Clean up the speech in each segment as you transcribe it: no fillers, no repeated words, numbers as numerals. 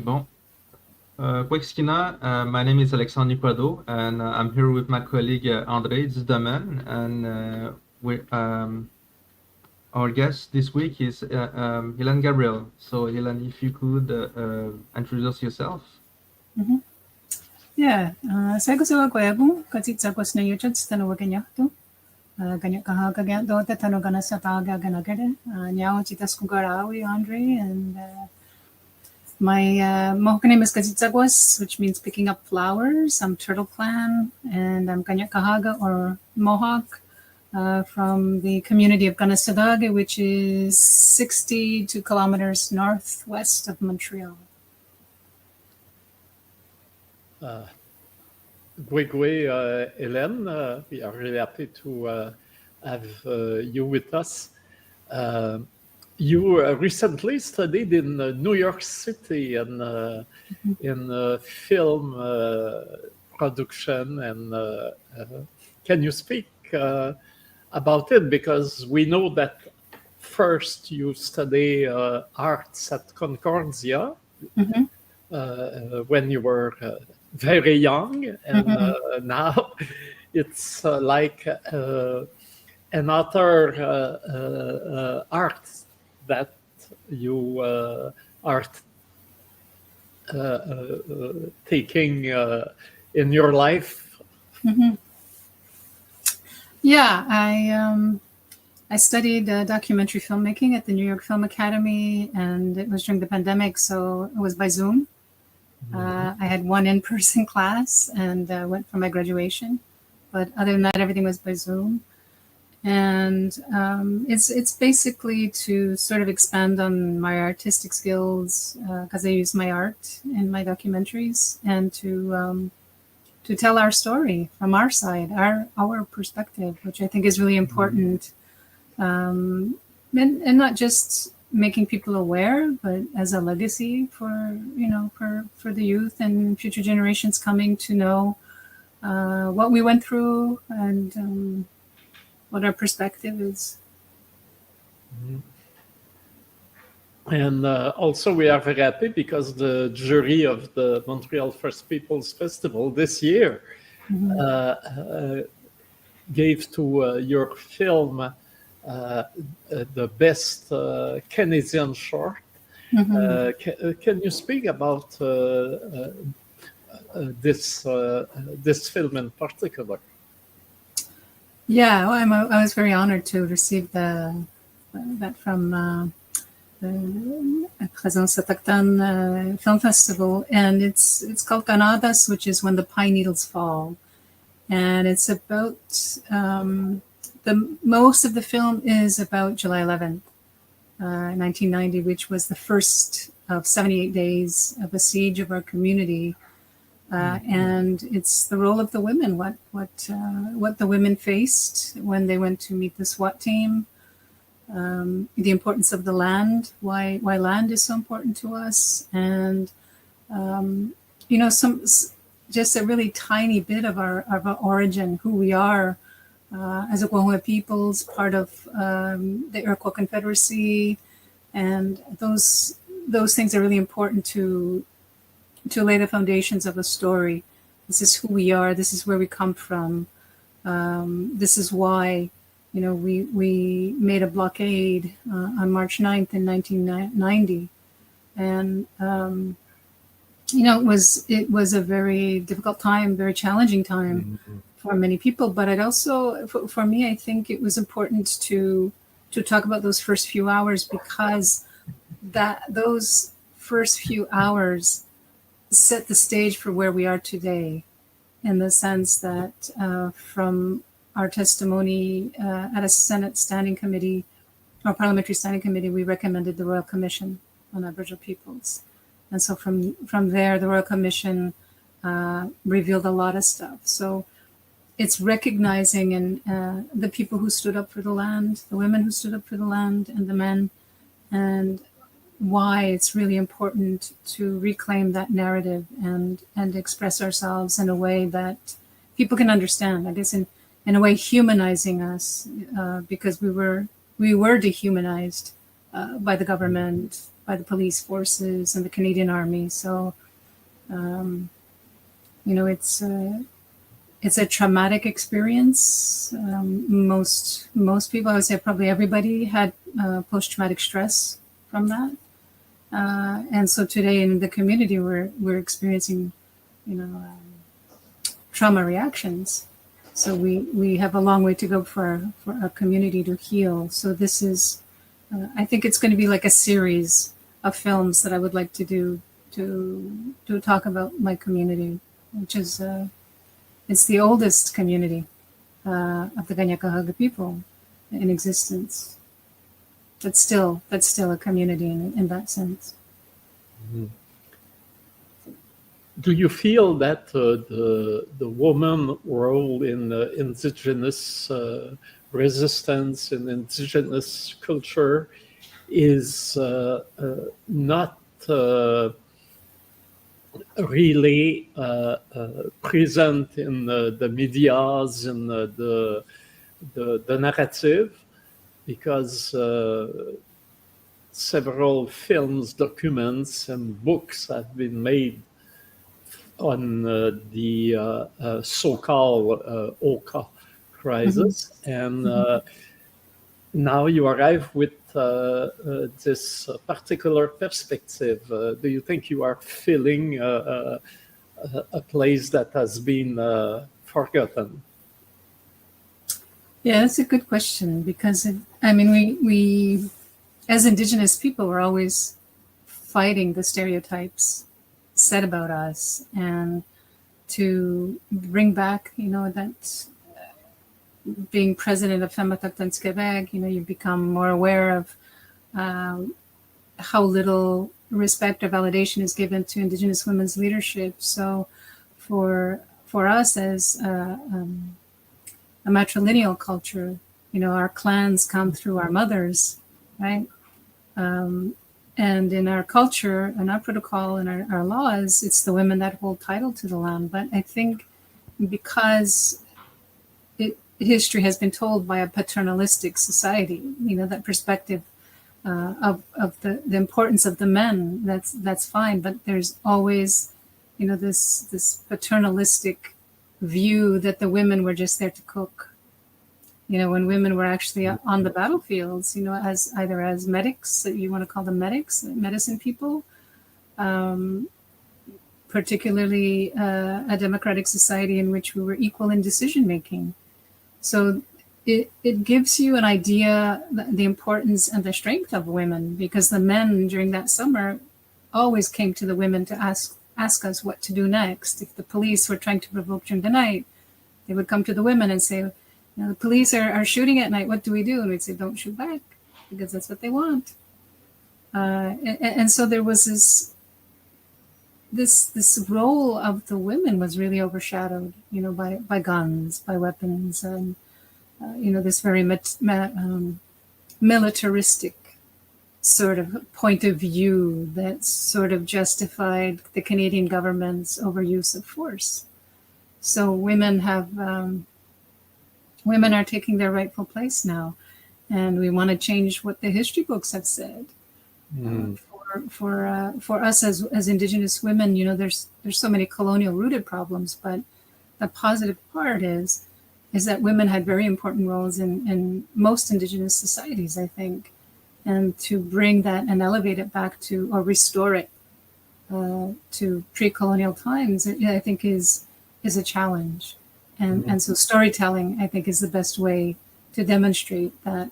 Bon. Wexkina, my name is Alexandre Nequado, and I'm here with my colleague André Dudemaine, and our guest this week is Ellen Gabriel. So, Ellen, if you could introduce yourself. Mm-hmm. Yeah, saya gusto ko yung Katsi'tsakwas na YouTube tanong ganyan to. Ganyan kahagagan do te tanong Kanehsatà ganagade. Nyao chitas kugarawi André, and my Mohawk name is Katsi'tsakwas, which means picking up flowers. I'm Turtle Clan, and I'm Ganyak Kahaga or Mohawk from the community of Kanehsatà, which is 62 kilometers northwest of Montreal. Ellen, we are really happy to have you with us. You recently studied in New York City and in film production, and can you speak about it? Because we know that first you study arts at Concordia when you were very young, and now it's like another art that you are taking in your life. Yeah, I studied documentary filmmaking at the New York Film Academy, and it was during the pandemic, so it was by Zoom. I had one in-person class and went for my graduation, but other than that, everything was by Zoom. And it's basically to sort of expand on my artistic skills, because I use my art in my documentaries, and to tell our story from our side, our perspective, which I think is really important, and not just making people aware, but as a legacy for the youth and future generations coming to know what we went through and what our perspective is. And also we are very happy because the jury of the Montreal First Peoples Festival this year gave to your film the best Canadian short. Can you speak about this film in particular? Yeah, well, I was very honored to receive that from the Présence Autochtone Film Festival, and it's called Kanehsatà, which is when the pine needles fall, and it's about most of the film is about July 11th, 1990, which was the first of 78 days of a siege of our community. And it's the role of the women, what the women faced when they went to meet the SWAT team, the importance of the land, why land is so important to us, and just a really tiny bit of our origin, who we are as Oklahoma peoples, part of the Iroquois Confederacy, and those things are really important to lay the foundations of a story. This is who we are. This is where we come from. This is why, we made a blockade on March 9th in 1990. And, it was a very difficult time, very challenging time for many people. But it also, for me, I think it was important to talk about those first few hours, because those first few hours set the stage for where we are today, in the sense that from our testimony at a Senate Standing Committee, or Parliamentary Standing Committee, we recommended the Royal Commission on Aboriginal Peoples. And so from there, the Royal Commission revealed a lot of stuff. So it's recognizing the people who stood up for the land, the women who stood up for the land, and the men, and why it's really important to reclaim that narrative and express ourselves in a way that people can understand. I guess in a way humanizing us, because we were dehumanized by the government by the police forces and the Canadian Army. So, it's a traumatic experience. Most people, I would say probably everybody, had post-traumatic stress from that. And so today in the community, we're experiencing, trauma reactions. So we have a long way to go for our community to heal. So this is, I think it's going to be like a series of films that I would like to do to talk about my community, which is it's the oldest community of the Kanehsatà people in existence. That's still a community in that sense. Mm-hmm. Do you feel that the woman role in Indigenous resistance and Indigenous culture is not really present in the medias and the narrative? Because several films, documents, and books have been made on the so-called Oka crisis. Mm-hmm. And now you arrive with this particular perspective. Do you think you are filling a place that has been forgotten? Yeah, that's a good question, because we as Indigenous people, we're always fighting the stereotypes said about us, and to bring back, that being president of Femmes Autochtones Québec, you become more aware of how little respect or validation is given to Indigenous women's leadership. So for us as a matrilineal culture, our clans come through our mothers, right? And in our culture and our protocol and our laws, it's the women that hold title to the land. But I think because history has been told by a paternalistic society, that perspective of the importance of the men, that's fine. But there's always, this paternalistic view that the women were just there to cook. When women were actually on the battlefields, as either as medics, you want to call them medics, medicine people, particularly a democratic society in which we were equal in decision making. So it gives you an idea, the importance and the strength of women, because the men during that summer always came to the women to ask us what to do next. If the police were trying to provoke during the night, they would come to the women and say, the police are shooting at night, what do we do? And we'd say, don't shoot back, because that's what they want. And so there was this role of the women was really overshadowed, by guns, by weapons, and this very militaristic sort of point of view that sort of justified the Canadian government's overuse of force. So women are taking their rightful place now, and we want to change what the history books have said. For us as Indigenous women, there's so many colonial rooted problems, but the positive part is that women had very important roles in most Indigenous societies, I think, and to bring that and elevate it back to, or restore it to pre-colonial times, I think is a challenge. And so storytelling, I think, is the best way to demonstrate that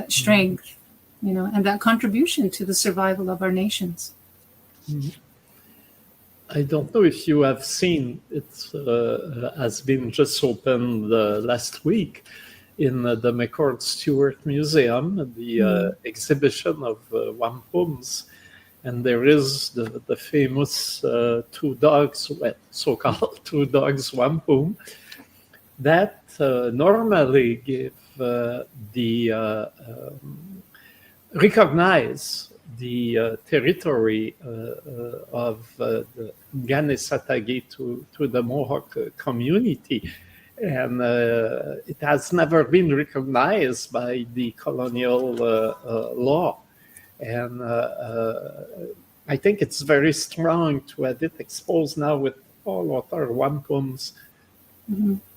strength, and that contribution to the survival of our nations. I don't know if you have seen, it has been just opened last week in the McCord Stewart Museum, the exhibition of wampums. And there is the famous two dogs, so-called two dogs wampum, that normally give recognize the territory of the Kanehsatà to the Mohawk community. And it has never been recognized by the colonial law. And I think it's very strong to have it exposed now with all other wampums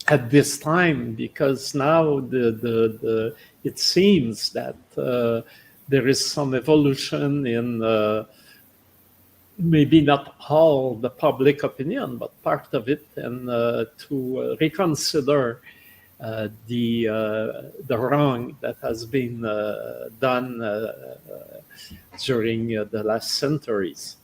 at this time, because now it seems that there is some evolution in maybe not all the public opinion, but part of it, and to reconsider the wrong that has been done during the last centuries.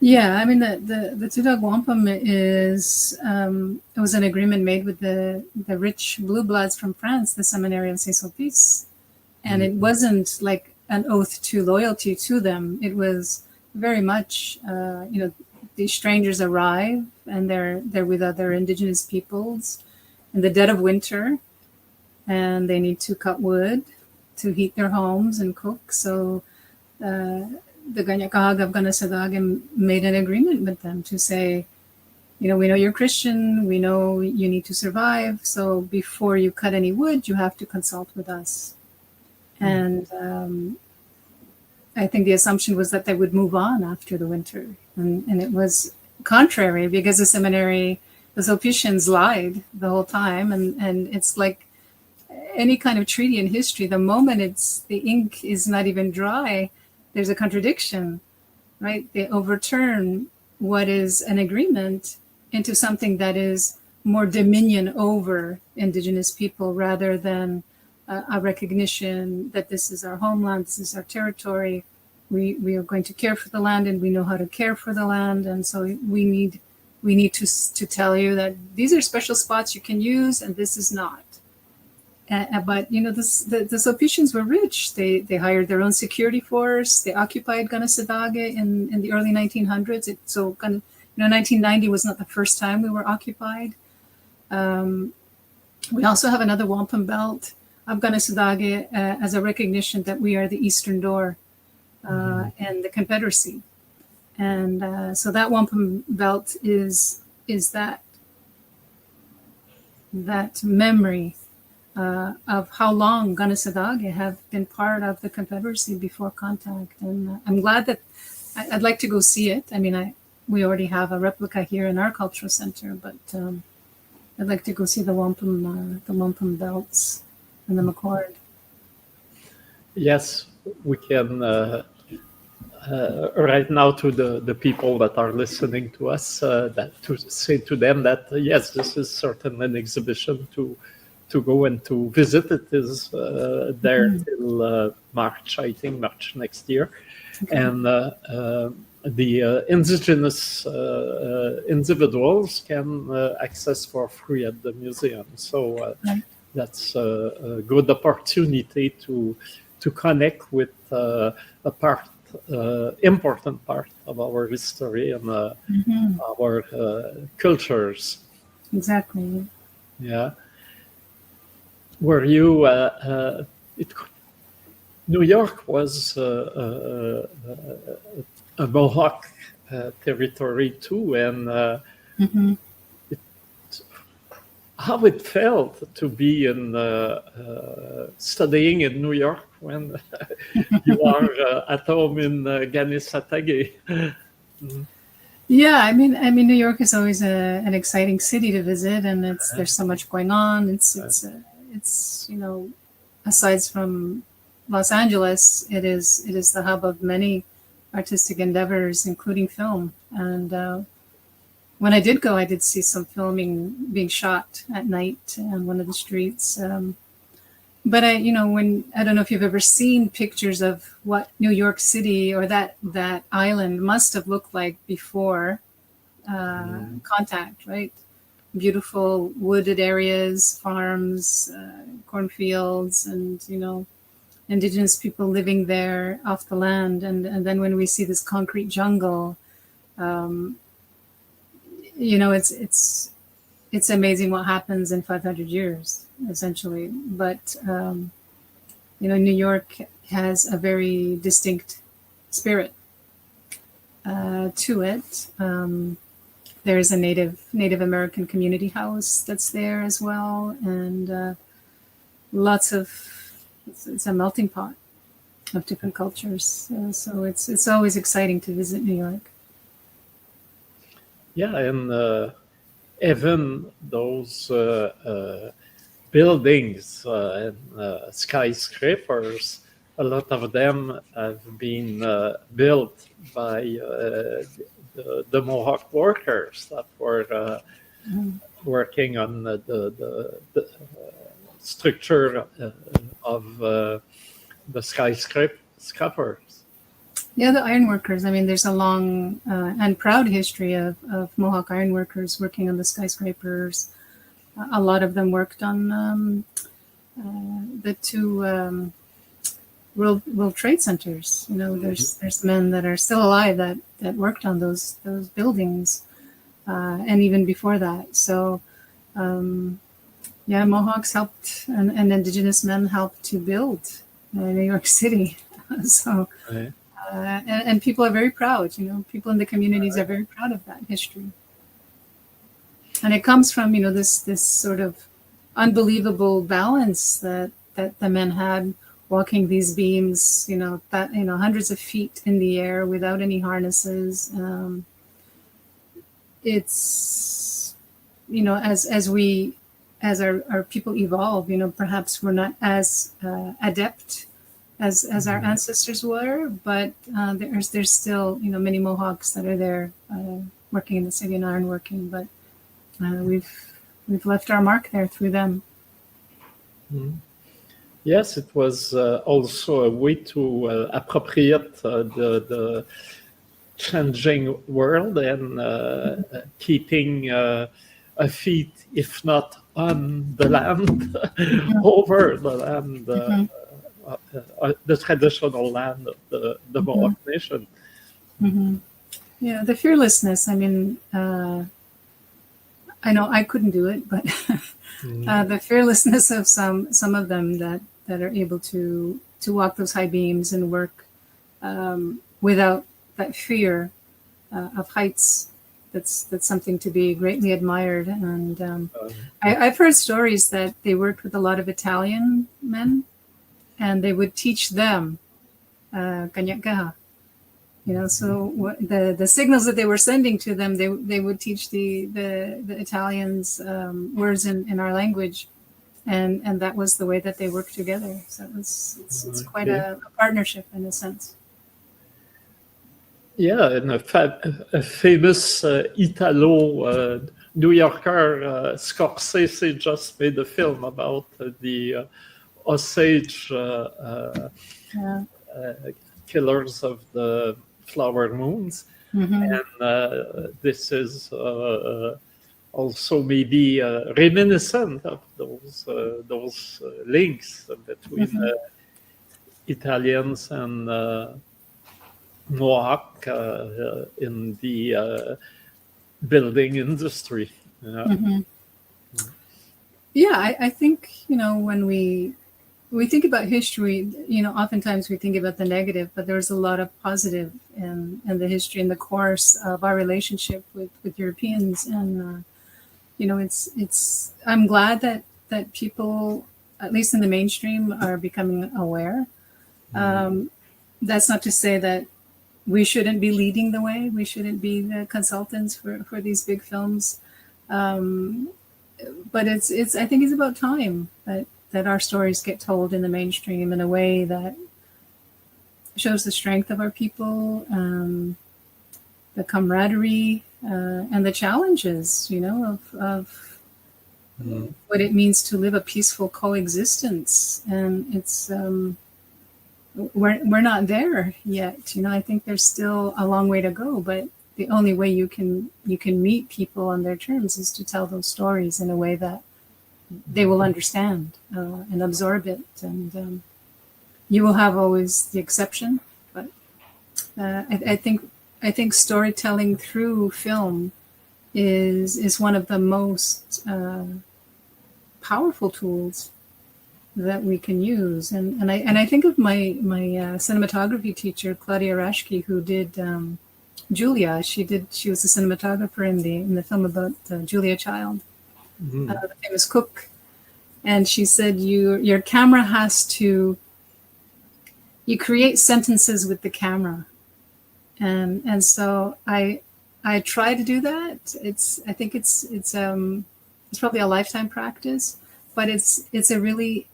Yeah, I mean the Tudag Wampum is it was an agreement made with the rich blue bloods from France, the seminary of Saint-Sulpice, and it wasn't like an oath to loyalty to them. It was very much these strangers arrive and they're with other indigenous peoples in the dead of winter, and they need to cut wood to heat their homes and cook. So the Ganyakahag of Kanehsatà made an agreement with them to say, we know you're Christian, we know you need to survive, so before you cut any wood, you have to consult with us. And I think the assumption was that they would move on after the winter. And it was contrary, because the seminary, the Sulpicians lied the whole time. And it's like any kind of treaty in history, the moment the ink is not even dry, there's a contradiction, right? They overturn what is an agreement into something that is more dominion over indigenous people, rather than a recognition that this is our homeland, this is our territory. We are going to care for the land, and we know how to care for the land. And so we need to tell you that these are special spots you can use, and this is not. But the Sulpicians were rich. They hired their own security force. They occupied Kanehsatà in the early 1900s. 1990 was not the first time we were occupied. We also have another wampum belt of Kanehsatà as a recognition that we are the Eastern Door and the Confederacy. And so that wampum belt is that memory of how long Kanehsatà have been part of the Confederacy before contact. And I'm glad that I'd like to go see it. I mean, we already have a replica here in our cultural center, but I'd like to go see the wampum belts and the McCord. Yes, we can. Right now, to the people that are listening to us, that to say to them that yes, this is certainly an exhibition to go and to visit. It is there till March, I think, March next year. Okay. And the indigenous individuals can access for free at the museum. So that's a good opportunity to connect with a important part of our history and our cultures. Exactly. Yeah. Were you? New York was a Mohawk territory too, and how it felt to be studying in New York when you are at home in Kanehsatà. Yeah, I mean, New York is always an exciting city to visit, and there's so much going on. It's aside from Los Angeles, it is the hub of many artistic endeavors, including film. And when I did go, I did see some filming being shot at night on one of the streets. But I don't know if you've ever seen pictures of what New York City or that island must have looked like before contact, right? Beautiful wooded areas, farms, cornfields, and indigenous people living there off the land. And then when we see this concrete jungle, it's amazing what happens in 500 years, essentially. But New York has a very distinct spirit to it. There's a Native American community house that's there as well, and it's a melting pot. of different cultures. So it's always exciting to visit New York. Yeah, and even those buildings and skyscrapers, a lot of them have been built by the Mohawk workers that were working on the structure of the skyscrapers. Yeah, the ironworkers. I mean, there's a long and proud history of Mohawk ironworkers working on the skyscrapers. A lot of them worked on the two World Trade Centers. You know, there's men that are still alive that worked on those buildings, and even before that. So, yeah, Mohawks helped, and Indigenous men helped to build New York City. So. Right. And people are very proud, you know, people in the communities are very proud of that history. And it comes from, you know, this sort of unbelievable balance that the men had walking these beams, you know, hundreds of feet in the air without any harnesses. It's, you know, as our people evolve, you know, perhaps we're not as adept as our ancestors were, but there's still, you know, many Mohawks that are there working in the city and ironworking, but we've left our mark there through them. Yes, it was also a way to appropriate the changing world and keeping a feet, if not on the land, over the land. The traditional land of the Mohawk Nation. Mm-hmm. Yeah, the fearlessness. I mean, I know I couldn't do it, but the fearlessness of some of them that are able to walk those high beams and work without that fear of heights. That's something to be greatly admired. And I've heard stories that they worked with a lot of Italian men. And they would teach them Kanehsatà. You know, so what the signals that they were sending to them, they would teach the Italians words in our language, and that was the way that they worked together. So it's quite a partnership in a sense. Yeah, and a famous Italo New Yorker, Scorsese, just made a film about the Osage killers of the flower moons. And this is also maybe reminiscent of those links between Italians and Mohawk in the building industry. Yeah, I think, you know, when we think about history, you know, oftentimes we think about the negative, but there's a lot of positive in the history and the course of our relationship with Europeans. And, you know, I'm glad that people, at least in the mainstream, are becoming aware. That's not to say that we shouldn't be leading the way. We shouldn't be the consultants for these big films. But I think it's about time that our stories get told in the mainstream in a way that shows the strength of our people, the camaraderie, and the challenges, you know, of what it means to live a peaceful coexistence. And it's we're not there yet. You know, I think there's still a long way to go, but the only way you can meet people on their terms is to tell those stories in a way that they will understand and absorb it. And you will have always the exception, but I think storytelling through film is one of the most powerful tools that we can use. And I think of my cinematography teacher, Claudia Raschke, who did Julia. She was a cinematographer in the film about Julia Child, the famous cook. And she said, your camera has to you create sentences with the camera, and so I try to do that. I think it's probably a lifetime practice, but it's a really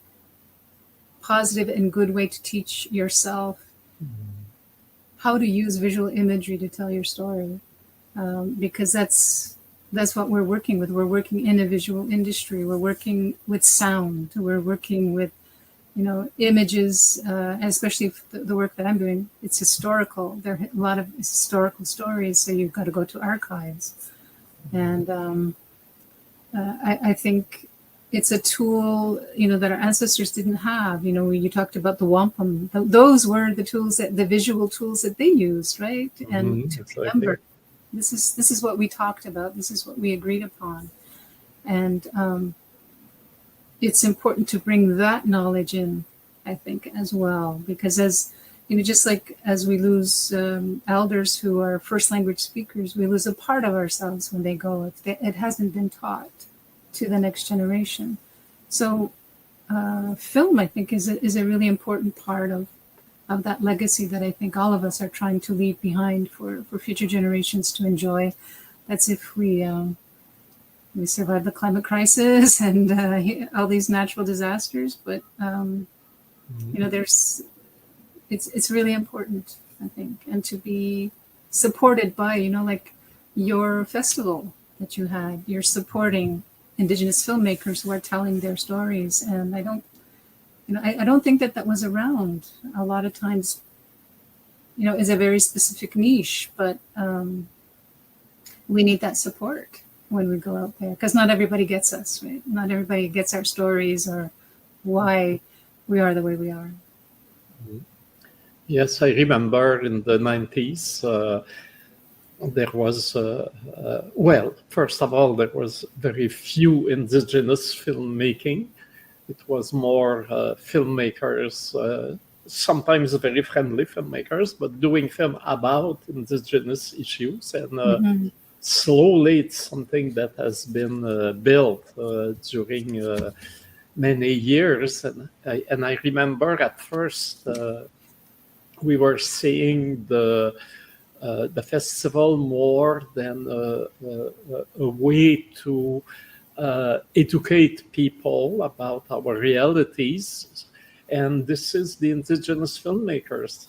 positive and good way to teach yourself how to use visual imagery to tell your story, because that's what we're working with. We're working in a visual industry. We're working with sound. We're working with images, and especially the work that I'm doing. It's historical. There are a lot of historical stories, so you've got to go to archives, and I think it's a tool, that our ancestors didn't have. You talked about the wampum. Those were the tools, the visual tools that they used, right? And to remember, this is what we talked about. This is what we agreed upon, and it's important to bring that knowledge in, I think, as well, because just like as we lose elders who are first language speakers, we lose a part of ourselves when they go. It hasn't been taught to the next generation. So film, I think, is a really important part of that legacy that I think all of us are trying to leave behind for future generations to enjoy. That's if we survive the climate crisis and all these natural disasters. But it's really important, I think, and to be supported by like your festival that you had. You're supporting Indigenous filmmakers who are telling their stories, and I don't think that was around. A lot of times, is a very specific niche, but we need that support when we go out there, because not everybody gets us, right? Not everybody gets our stories or why we are the way we are. Yes, I remember in the 90s, there was, first of all, there was very few Indigenous filmmaking. It was more filmmakers, sometimes very friendly filmmakers, but doing film about Indigenous issues. And slowly it's something that has been built during many years. And I remember at first we were seeing the festival more than a way to educate people about our realities. And this is the Indigenous filmmakers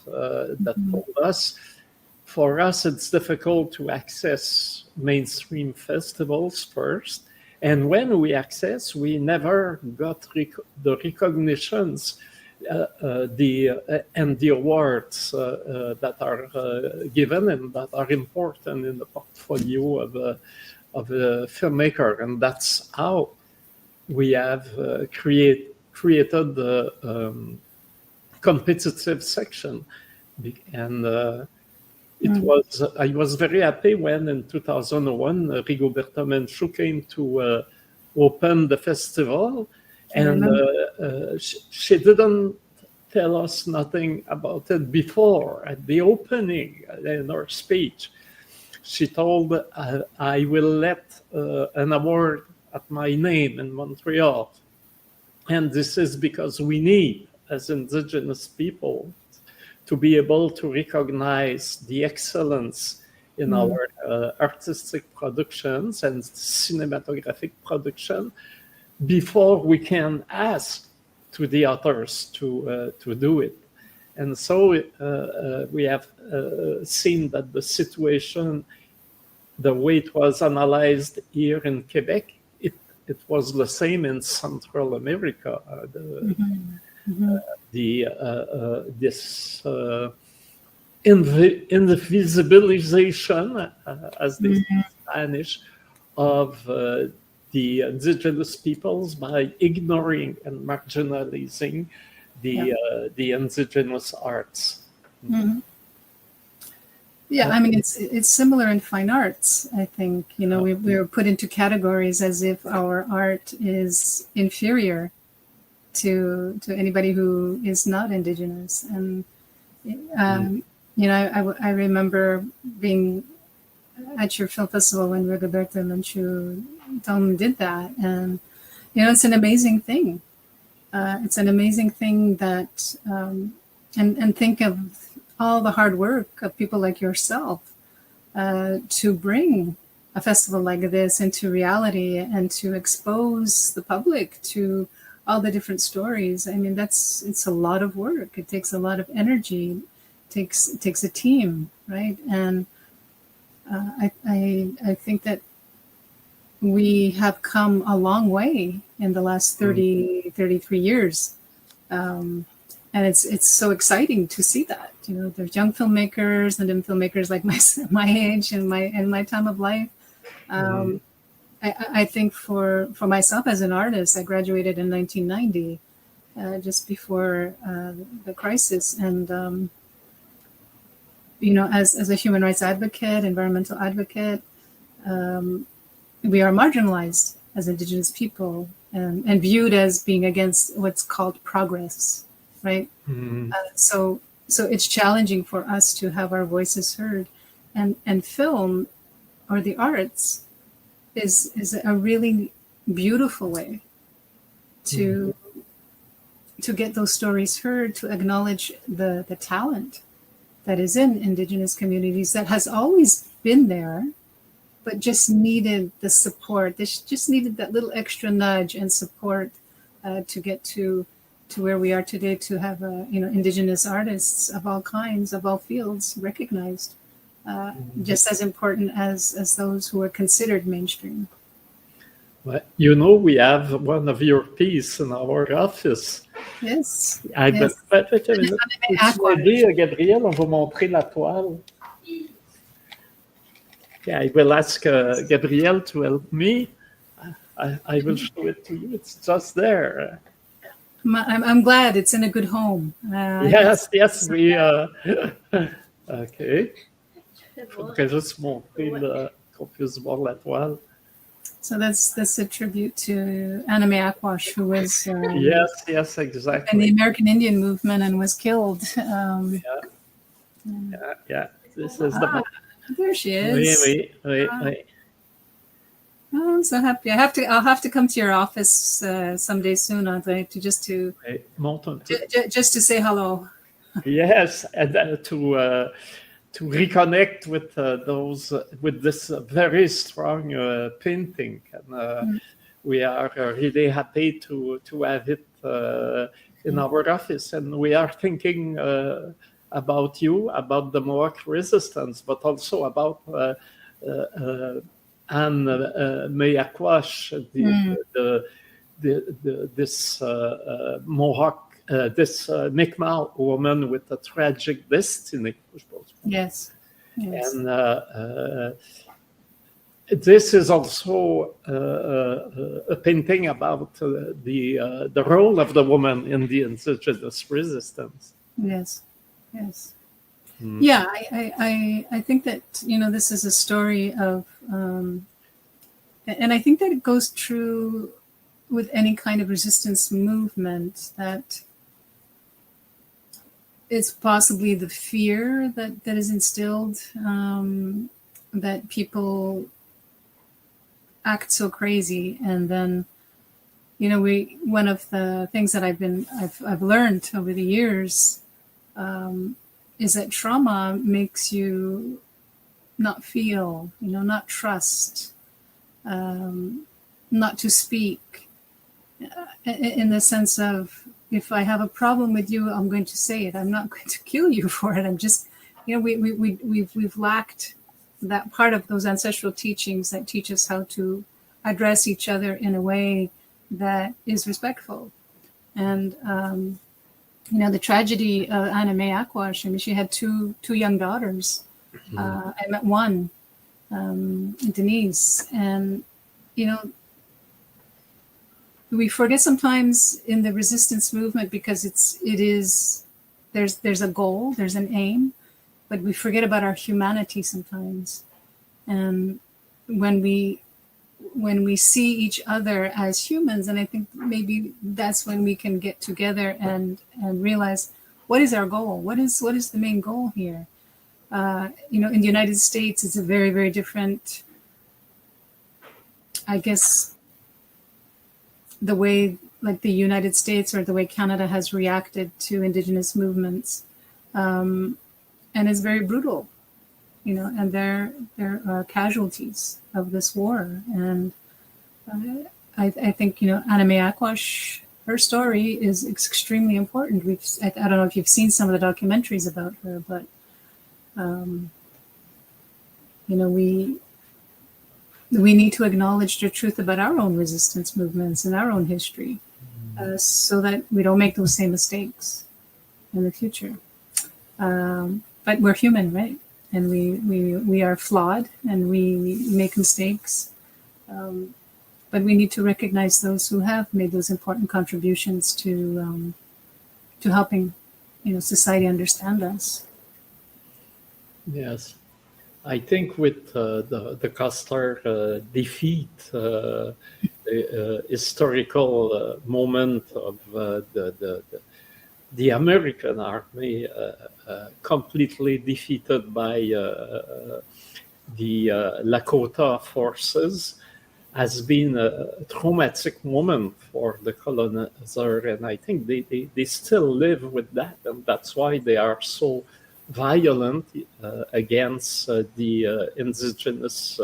that told us, for us, it's difficult to access mainstream festivals first. And when we access, we never got the recognitions and the awards that are given and that are important in the portfolio of a filmmaker. And that's how we have created the competitive section. And I was very happy when in 2001 Rigoberta Menchú came to open the festival. And she didn't tell us nothing about it before at the opening in her speech. She told, I will let an award at my name in Montreal. And this is because we need, as Indigenous people, to be able to recognize the excellence in our artistic productions and cinematographic production before we can ask to the authors to do it. And so we have seen that the situation, the way it was analyzed here in Quebec, it was the same in Central America. This invisibilization, as they say in Spanish, of the Indigenous peoples by ignoring and marginalizing the Indigenous arts. Yeah, I mean, it's similar in fine arts, I think. We're put into categories as if our art is inferior to anybody who is not Indigenous. And, I remember being at your film festival when Rigoberta Menchú did that. And, it's an amazing thing. It's an amazing thing that and think of all the hard work of people like yourself to bring a festival like this into reality and to expose the public to all the different stories. I mean, it's a lot of work. It takes a lot of energy. It takes a team, right? And I think that we have come a long way in the last 33 years. And it's so exciting to see that. You know, there's young filmmakers and then filmmakers like my age and my time of life. I think for myself as an artist, I graduated in 1990, just before the crisis. And, you know, as a human rights advocate, environmental advocate, we are marginalized as Indigenous people and viewed as being against what's called progress, right? So it's challenging for us to have our voices heard, and film or the arts is a really beautiful way to get those stories heard, to acknowledge the talent that is in Indigenous communities that has always been there, but just needed the support. They just needed that little extra nudge and support to get to where we are today, to have Indigenous artists of all kinds, of all fields recognized, just as important as those who are considered mainstream. Well, you know, we have one of your pieces in our office. Yes. Gabriel, on va montrer la toile. Yeah, I will ask Gabriel to help me. I will show it to you. It's just there. I'm glad it's in a good home. Yes, we. OK. Il faudrait juste montrer qu'on puisse voir la toile. So that's a tribute to Anime Akwash, who was yes, exactly, in the American Indian movement and was killed. This is the. There she is. Oui. Oh, I'm so happy. I'll have to come to your office someday soon, André, just to say hello. Yes, and to reconnect with those with this very strong painting, and we are really happy to have it in our office, and we are thinking about you, about the Mohawk resistance, but also about Anne May Akwash, this Mohawk. This Mi'kmaq woman with a tragic destiny. Yes. And this is also a painting about the role of the woman in the Indigenous resistance. Yes. Yeah, I think that, this is a story of, and I think that it goes true with any kind of resistance movement, that it's possibly the fear that is instilled, that people act so crazy. And then, one of the things that I've learned over the years is that trauma makes you not feel, not trust, not to speak, in the sense of, if I have a problem with you, I'm going to say it. I'm not going to kill you for it. I'm just, we've lacked that part of those ancestral teachings that teach us how to address each other in a way that is respectful. And, the tragedy of Anne May Akwash, she had two young daughters. I met one, Denise, and, we forget sometimes in the resistance movement, because there's a goal, there's an aim, but we forget about our humanity sometimes. And when we see each other as humans, and I think maybe that's when we can get together and realize, what is our goal? What is the main goal here? In the United States, it's a very, very different, I guess, the way like the United States or the way Canada has reacted to Indigenous movements, and it's very brutal, and there are casualties of this war. And I think, Katsi'tsakwas, her story is extremely important. I don't know if you've seen some of the documentaries about her, but we need to acknowledge the truth about our own resistance movements and our own history, so that we don't make those same mistakes in the future. But we're human, right? And we are flawed, and we make mistakes. But we need to recognize those who have made those important contributions to helping, society understand us. Yes. I think with the Custer defeat, the historical moment of the American army completely defeated by the Lakota forces has been a traumatic moment for the colonizer, and I think they still live with that, and that's why they are so violent against the indigenous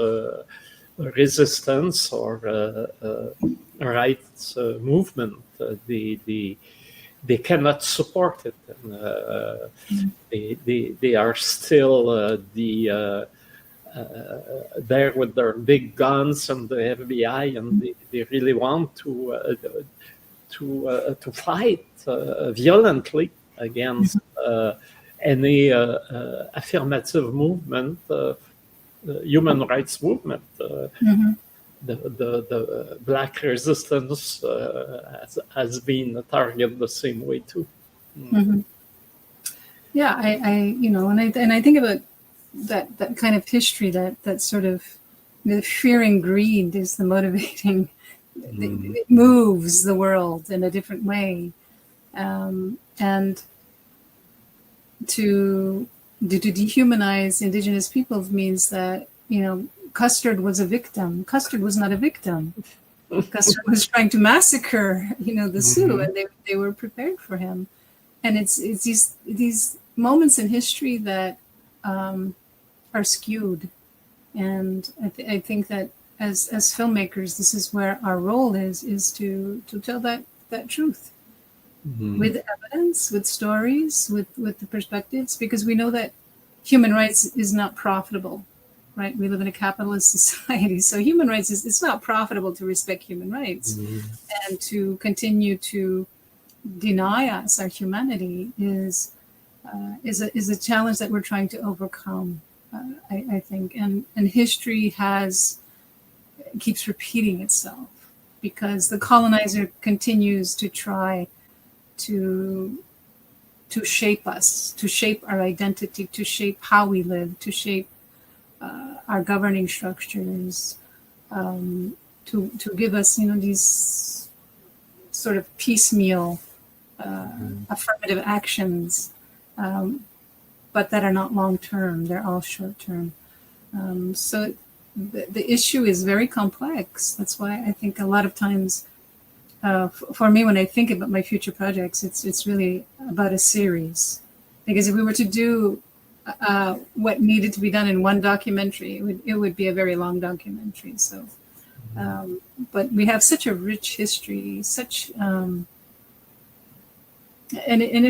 resistance or rights movement. They cannot support it. And, they are still there with their big guns and the FBI, and they really want to fight violently against any affirmative movement, human rights movement. The Black resistance has been targeted the same way too. Yeah, I think about that kind of history, that sort of the fear and greed is the motivating. It moves the world in a different way, and to dehumanize Indigenous peoples means that, Custard was a victim. Custard was not a victim. Custard was trying to massacre, the Sioux, and they were prepared for him. And it's these moments in history that are skewed. And I think that as filmmakers, this is where our role is to tell that truth. With evidence, with stories, with the perspectives, because we know that human rights is not profitable, right? We live in a capitalist society, so human rights it's not profitable to respect human rights, and to continue to deny us our humanity is a challenge that we're trying to overcome. I think, and history keeps repeating itself because the colonizer continues to try to shape us, to shape our identity, to shape how we live, to shape our governing structures, to give us, these sort of piecemeal affirmative actions, but that are not long term. They're all short term. So the issue is very complex. That's why I think a lot of times, for me, when I think about my future projects, it's really about a series. Because if we were to do what needed to be done in one documentary, it would be a very long documentary. So, but we have such a rich history, and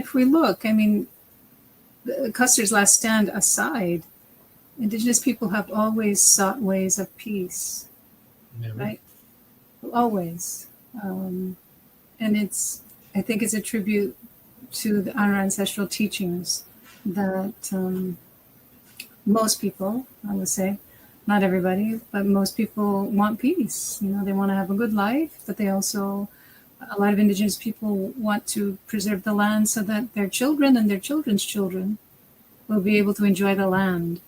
if we look, Custer's Last Stand aside, Indigenous people have always sought ways of peace, right? Always. And I think it's a tribute to our ancestral teachings that most people, I would say, not everybody, but most people want peace. They want to have a good life, but they also, a lot of Indigenous people want to preserve the land so that their children and their children's children will be able to enjoy the land.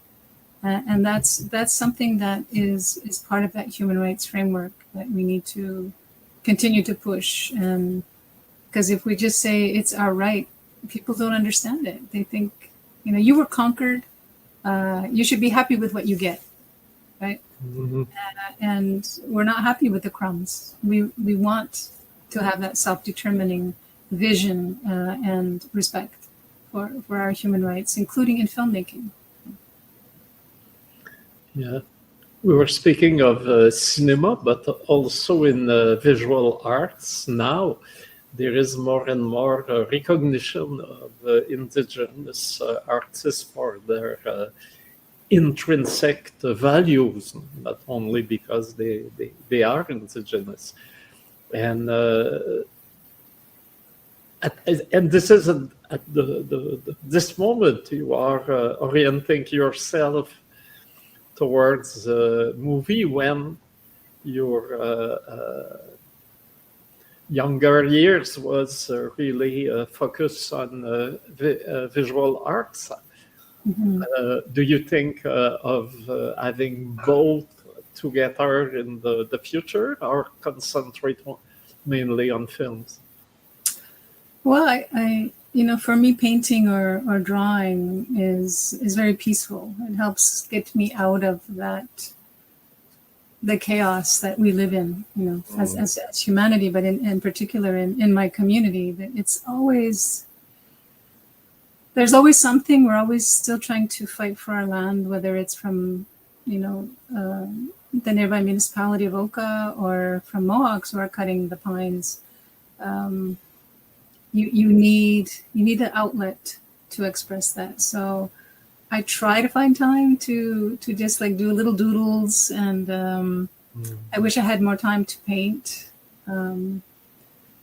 And that's something that is part of that human rights framework that we need to continue to push. And because if we just say it's our right, people don't understand it. They think, you were conquered. You should be happy with what you get, right? And we're not happy with the crumbs. We want to have that self-determining vision and respect for our human rights, including in filmmaking. Yeah. We were speaking of cinema, but also in visual arts now. There is more and more recognition of Indigenous artists for their intrinsic values, not only because they are Indigenous. And this is at this moment you are orienting yourself towards a movie when your younger years was really focused on visual arts. Mm-hmm. Do you think of having both together in the future, or concentrate mainly on films? Well, I for me, painting or drawing is very peaceful. It helps get me out of the chaos that we live in, as humanity, but in particular in my community. That there's always something. We're always still trying to fight for our land, whether it's from the nearby municipality of Oka or from Mohawks who are cutting the pines. You need an outlet to express that. So I try to find time to just do little doodles, and I wish I had more time to paint.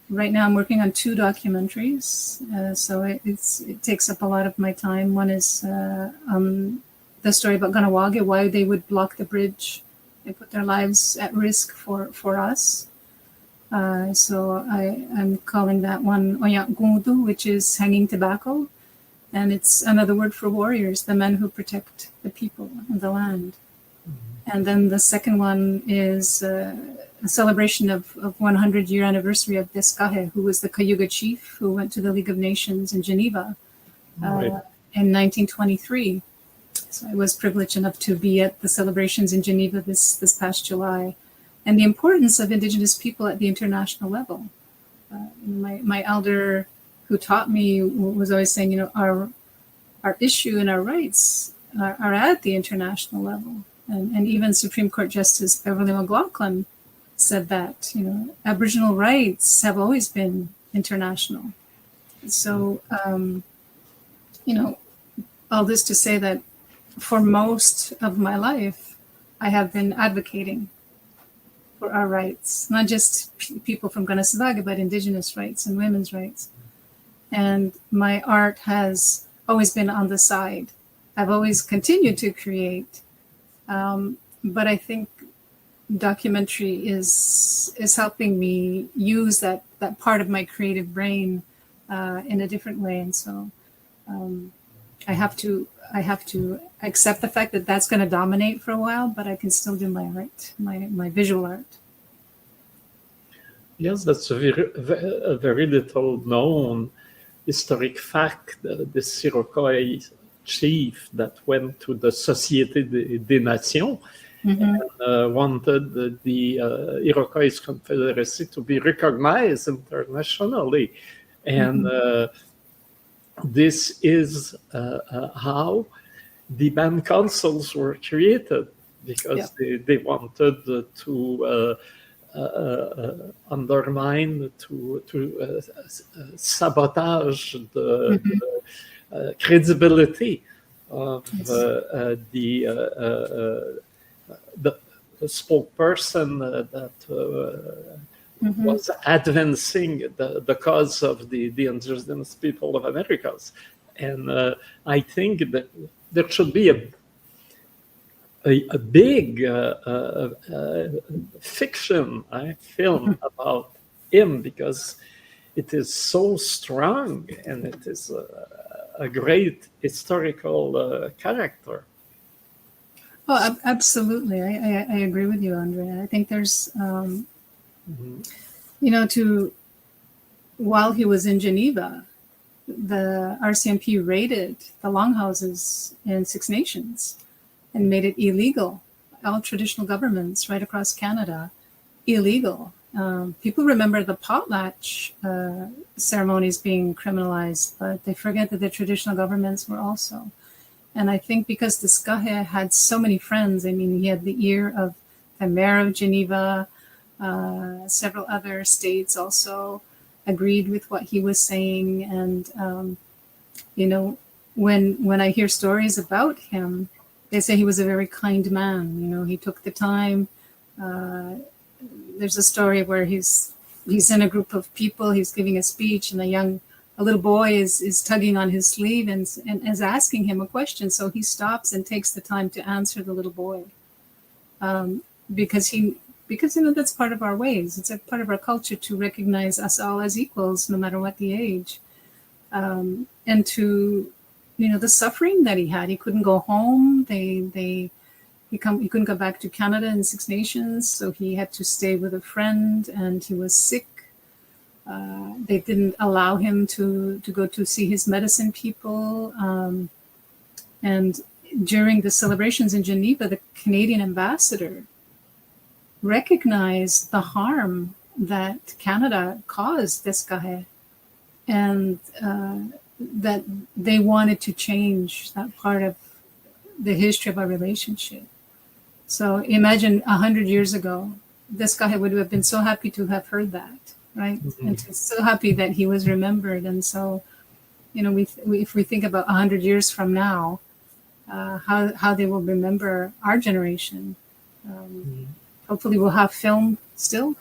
Right now I'm working on 2 documentaries, so it takes up a lot of my time. One is the story about Kanehsatà, why they would block the bridge and put their lives at risk for us. So I'm calling that one Oyak Gundu, which is hanging tobacco. And it's another word for warriors, the men who protect the people and the land. Mm-hmm. And then the second one is a celebration of 100-year anniversary of Deskahe, who was the Cayuga chief who went to the League of Nations in Geneva in 1923. So I was privileged enough to be at the celebrations in Geneva this past July. And the importance of Indigenous people at the international level. My elder who taught me was always saying, our issue and our rights are at the international level. And even Supreme Court Justice Beverly McLaughlin said that, Aboriginal rights have always been international. So, all this to say that for most of my life, I have been advocating for our rights, not just people from Kanehsatà, but Indigenous rights and women's rights. And my art has always been on the side. I've always continued to create, but I think documentary is helping me use that part of my creative brain in a different way. And so I have to accept the fact that that's going to dominate for a while, but I can still do my art, my visual art. Yes, that's a very little known historic fact. This Iroquois chief that went to the Société des Nations and wanted the Iroquois Confederacy to be recognized internationally. And this is how the band councils were created, because they wanted to undermine, to sabotage the credibility of the spokesperson that was advancing the cause of the Indigenous people of Americas. And I think that there should be a big fiction film about him, because it is so strong and it is a great historical character. Oh, absolutely. I agree with you, André. I think there's, while he was in Geneva, the RCMP raided the Longhouses in 6 Nations and made it illegal. All traditional governments right across Canada, illegal. people remember the potlatch ceremonies being criminalized, but they forget that the traditional governments were also. And I think because Tskahe had so many friends, I mean, he had the ear of the mayor of Geneva, several other states also agreed with what he was saying. And, when I hear stories about him, they say he was a very kind man. He took the time. There's a story where he's in a group of people, he's giving a speech, and a little boy is tugging on his sleeve and is asking him a question. So he stops and takes the time to answer the little boy, because that's part of our ways. It's a part of our culture to recognize us all as equals, no matter what the age, and to the suffering that he had. He couldn't go home. He couldn't go back to Canada and Six Nations, so he had to stay with a friend, and he was sick. They didn't allow him to go to see his medicine people. And during the celebrations in Geneva, the Canadian ambassador recognized the harm that Canada caused Tskahe, and that they wanted to change that part of the history of our relationship. So imagine 100 years ago, Tskahe would have been so happy to have heard that, right? Mm-hmm. And so happy that he was remembered. And so, if we think about 100 years from now, how they will remember our generation. Hopefully we'll have film still.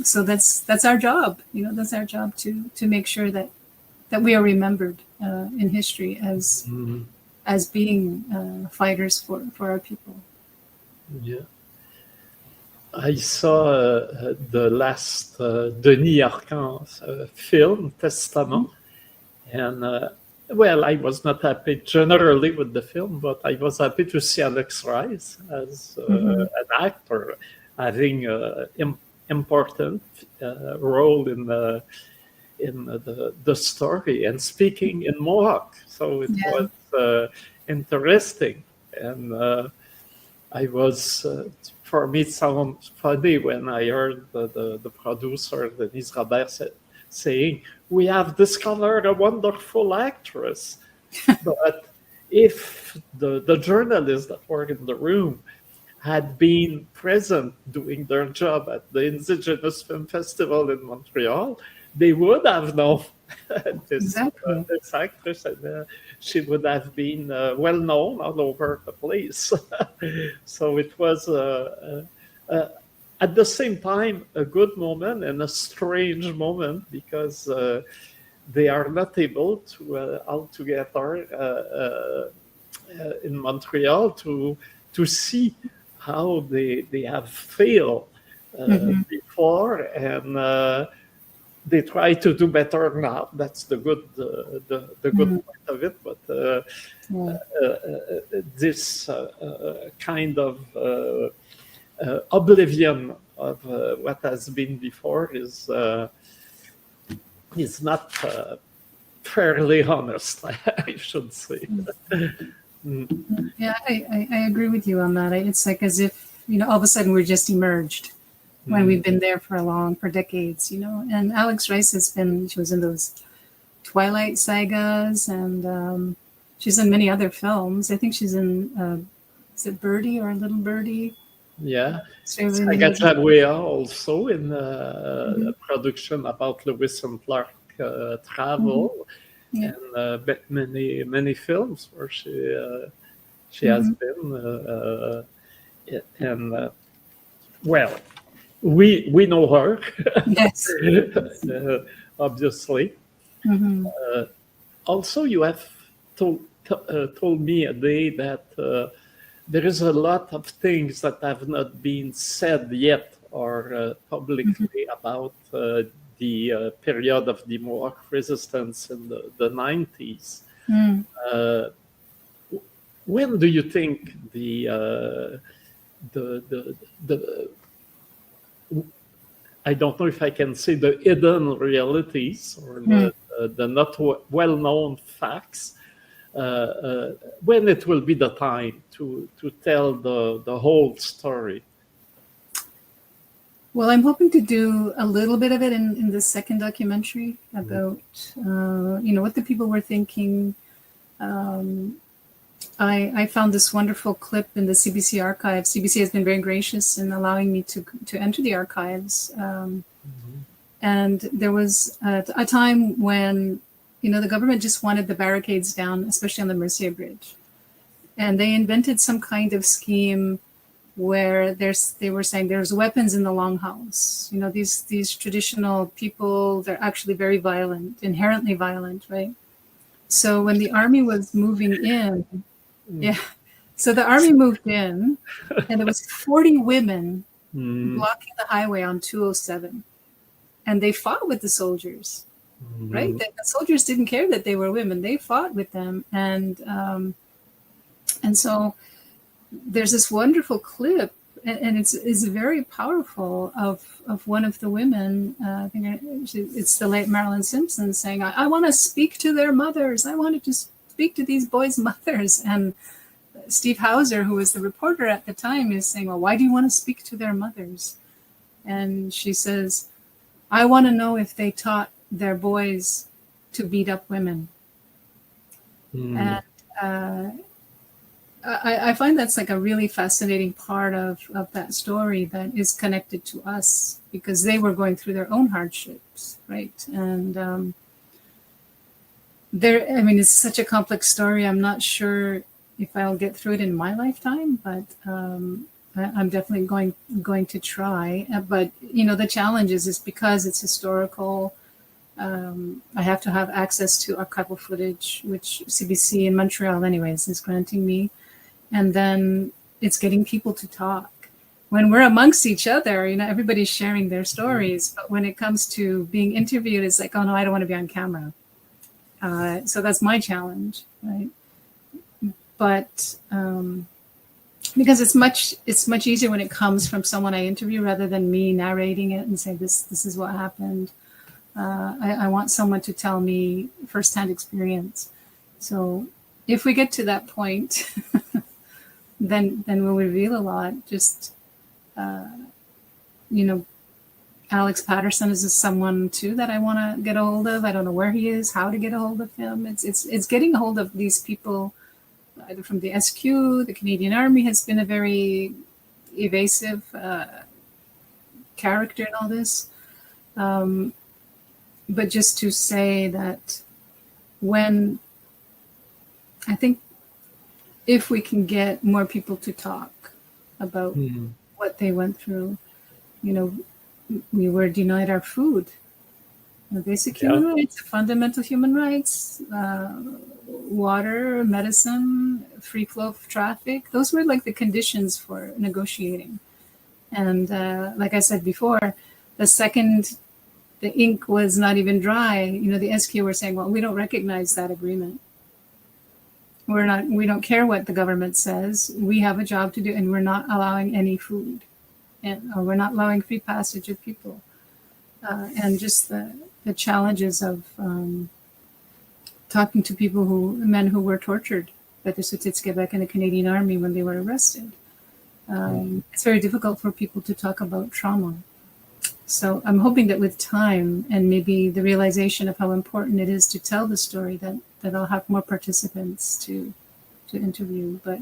So that's our job. That's our job to make sure that we are remembered in history as being fighters for our people. Yeah. I saw the last Denis Arcand's film, Testament, and I was not happy generally with the film, but I was happy to see Alex Rice as an actor having an important role in the story and speaking in Mohawk. So it was interesting, and I was. For me, it sounds funny when I heard the producer, Denise Robert, saying, "We have discovered a wonderful actress." But if the journalists that were in the room had been present doing their job at the Indigenous Film Festival in Montreal, they would have known this actress, and she would have been well known all over the place. So it was, at the same time, a good moment and a strange moment, because they are not able to all together in Montreal to see how they have failed before, and they try to do better now. That's the good good part of it. But this kind of oblivion of what has been before is not fairly honest, I should say. Yeah, I agree with you on that. It's like as if, all of a sudden we're just emerged when we've been there for decades, And Alex Rice she was in those Twilight sagas, and she's in many other films. I think she's in, is it Birdie or Little Birdie? Yeah. Katsi'tsakwas also in a production about Lewis and Clark travel, and many films where she has been, and we know her. Yes. Obviously. Also, you have told me a day that there is a lot of things that have not been said yet or publicly about the period of the Mohawk resistance in the 90s. When do you think the I don't know if I can say the hidden realities or the not well-known facts, when it will be the time to tell the whole story? Well, I'm hoping to do a little bit of it in the second documentary about, what the people were thinking. I found this wonderful clip in the CBC archives. CBC has been very gracious in allowing me to enter the archives. And there was a time when, the government just wanted the barricades down, especially on the Mercier Bridge. And they invented some kind of scheme where they were saying there's weapons in the Longhouse. These traditional people, they're actually very violent, inherently violent, right? So when the army was moving in, so the army moved in, and there was 40 women blocking the highway on 207, and they fought with the soldiers, right? The soldiers didn't care that they were women; they fought with them, and so there's this wonderful clip, and it's very powerful of one of the women. I think it's the late Marilyn Simpson saying, "I want to speak to their mothers. I wanted to speak to these boys' mothers." And Steve Hauser, who was the reporter at the time, is saying, "Well, why do you want to speak to their mothers?" And she says, "I want to know if they taught their boys to beat up women." And I find that's like a really fascinating part of that story that is connected to us, because they were going through their own hardships, right? And it's such a complex story. I'm not sure if I'll get through it in my lifetime, but I'm definitely going to try. But the challenge is because it's historical. I have to have access to archival footage, which CBC in Montreal, anyways, is granting me. And then it's getting people to talk. When we're amongst each other, everybody's sharing their stories. But when it comes to being interviewed, it's like, oh no, I don't want to be on camera. So that's my challenge, right? But because it's much easier when it comes from someone I interview rather than me narrating it and saying this is what happened. I want someone to tell me firsthand experience. So if we get to that point, then we'll reveal a lot. Just Alex Patterson is someone too that I want to get a hold of. I don't know where he is, how to get a hold of him. It's getting a hold of these people, either from the SQ. The Canadian Army has been a very evasive character in all this. But just to say that I think if we can get more people to talk about what they went through, we were denied our food, basic human rights, fundamental human rights, water, medicine, free flow of traffic. Those were like the conditions for negotiating. And like I said before, the second the ink was not even dry, the SQ were saying, well, we don't recognize that agreement. We don't care what the government says. We have a job to do, and we're not allowing any food, or we're not allowing free passage of people. And just the challenges of talking to men who were tortured by the Katsi'tsakwas and the Canadian Army when they were arrested. It's very difficult for people to talk about trauma. So I'm hoping that with time and maybe the realization of how important it is to tell the story, that I'll have more participants to interview. But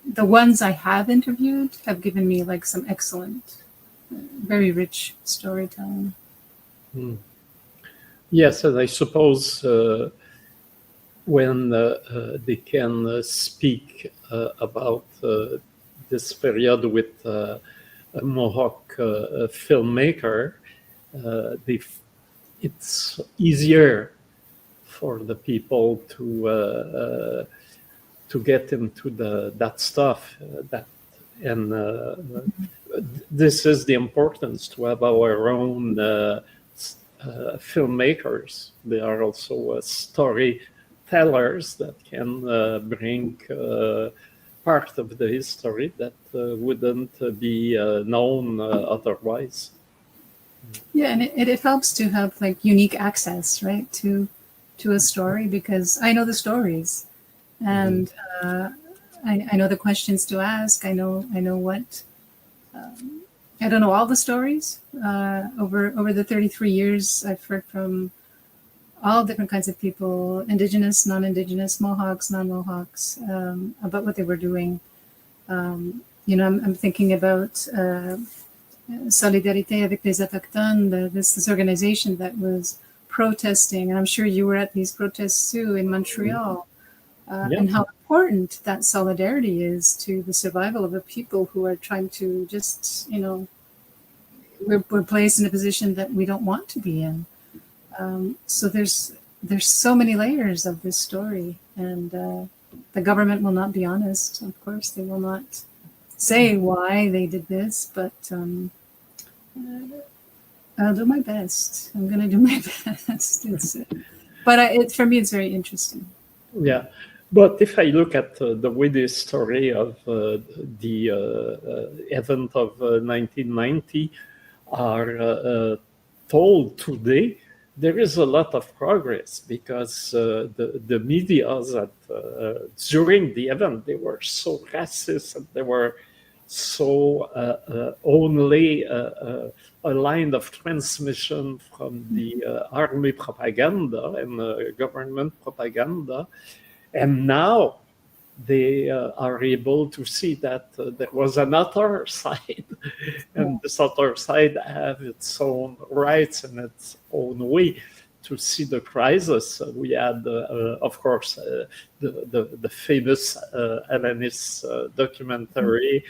the ones I have interviewed have given me like some excellent, very rich storytelling. Yes, and I suppose when they can speak about this period with a Mohawk filmmaker, it's easier for the people to get into that stuff. This is the importance to have our own filmmakers. They are also storytellers that can bring part of the history that wouldn't be known otherwise. Yeah, and it helps to have like unique access, right, to a story, because I know the stories, and I know the questions to ask. I know what I don't know all the stories. Over the 33 years, I've heard from all different kinds of people, Indigenous, non-Indigenous, Mohawks, non-Mohawks, about what they were doing. I'm thinking about Solidarité avec les Autochtones, this organization that was protesting, and I'm sure you were at these protests too in Montreal, and how important that solidarity is to the survival of a people who are trying to just, we're placed in a position that we don't want to be in. So there's so many layers of this story, and the government will not be honest. Of course, they will not say why they did this, but I'll do my best. I'm going to do my best. For me, it's very interesting. Yeah. But if I look at the way the story of the event of 1990 are told today, there is a lot of progress, because the media that during the event, they were so racist, and they were so only a line of transmission from the army propaganda and government propaganda. And now they are able to see that there was another side, and this other side have its own rights and its own way to see the crisis. We had, of course, the famous Ellenist documentary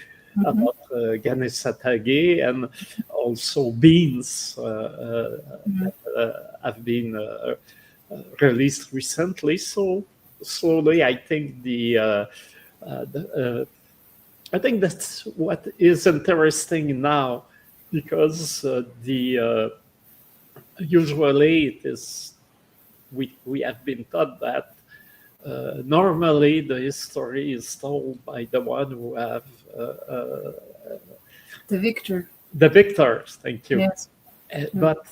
about Kanehsatà, and also Beans have been released recently. So slowly, I think I think that's what is interesting now, because usually it is we have been taught that normally the history is told by the one who have the victor. The victors, thank you. Yes. But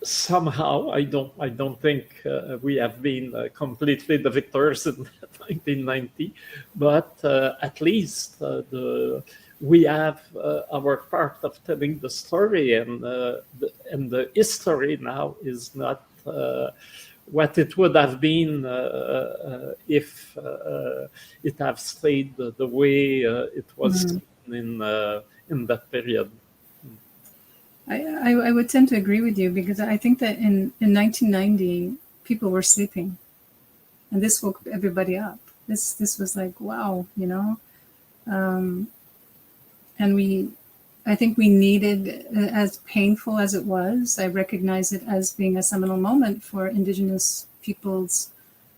somehow I don't think we have been completely the victors in 1990, but at least we have our part of telling the story, and the history now is not what it would have been if it had stayed the way it was in that period. I would tend to agree with you, because I think that in 1990 people were sleeping, and this woke everybody up. This was like, wow, and I think we needed, as painful as it was, I recognize it as being a seminal moment for Indigenous people's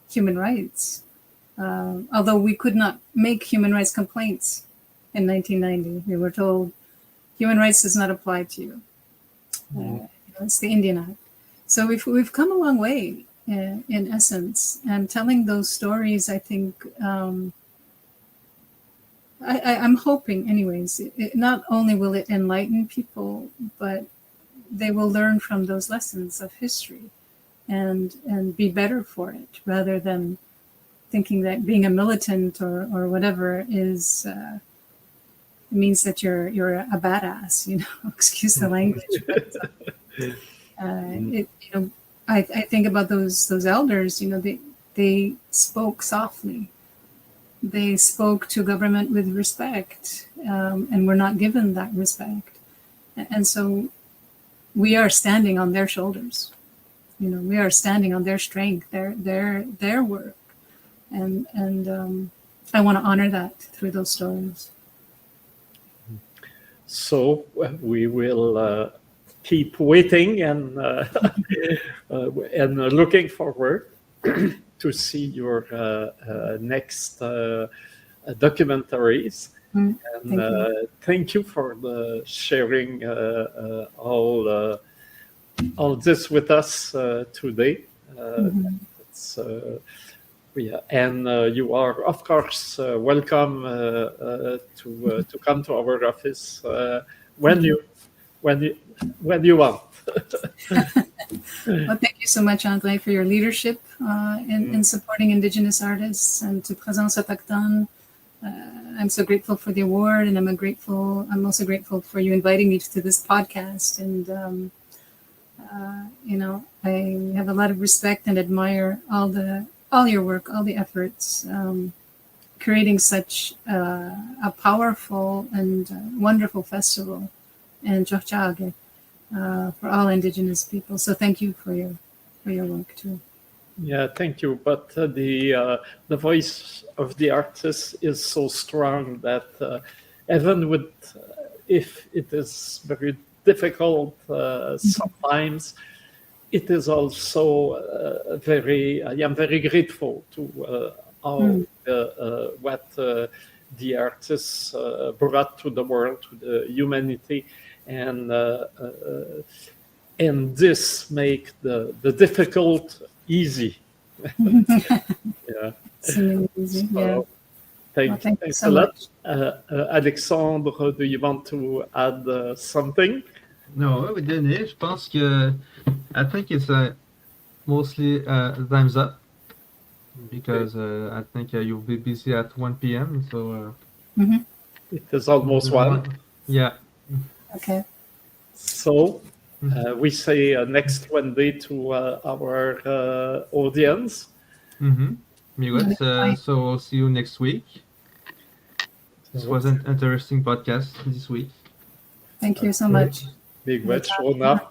human rights. Although we could not make human rights complaints in 1990, we were told human rights does not apply to you. It's the Indian Act. So we've come a long way in essence, and telling those stories, I think, I'm hoping anyways, not only will it enlighten people, but they will learn from those lessons of history and be better for it, rather than thinking that being a militant or whatever is means that you're a badass, excuse the language. But, I think about those elders, they spoke softly. They spoke to government with respect, and were not given that respect. And so we are standing on their shoulders. We are standing on their strength, their work. And I want to honor that through those stories. So we will keep waiting and looking forward to see your next documentaries. And thank you for sharing all this with us today. And you are, of course, welcome to come to our office when you want. Well, thank you so much, André, for your leadership in supporting Indigenous artists, and to Présence Autochtone. I'm so grateful for the award, and I'm also grateful for you inviting me to this podcast. And I have a lot of respect and admire all your work, all the efforts, creating such a powerful and wonderful festival in Chokchage for all Indigenous people. So thank you for your work too. Yeah, thank you. But the voice of the artist is so strong that even if it is very difficult sometimes, it is also I am very grateful to all what the artists brought to the world, to the humanity, and this make the difficult easy. Yeah. Easy. Yeah. Thanks so a lot. Alexandre, do you want to add something? No, Denis, je pense que I think it's mostly time's up because I think you'll be busy at 1 p.m. So it is almost 1. Yeah. Okay. So we say next Wednesday to our audience. So we'll see you next week. This was an interesting podcast this week. Thank you so much. Big much, Rona.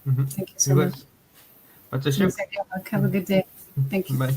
Thank you so much. Have a good day. Thank you. Bye.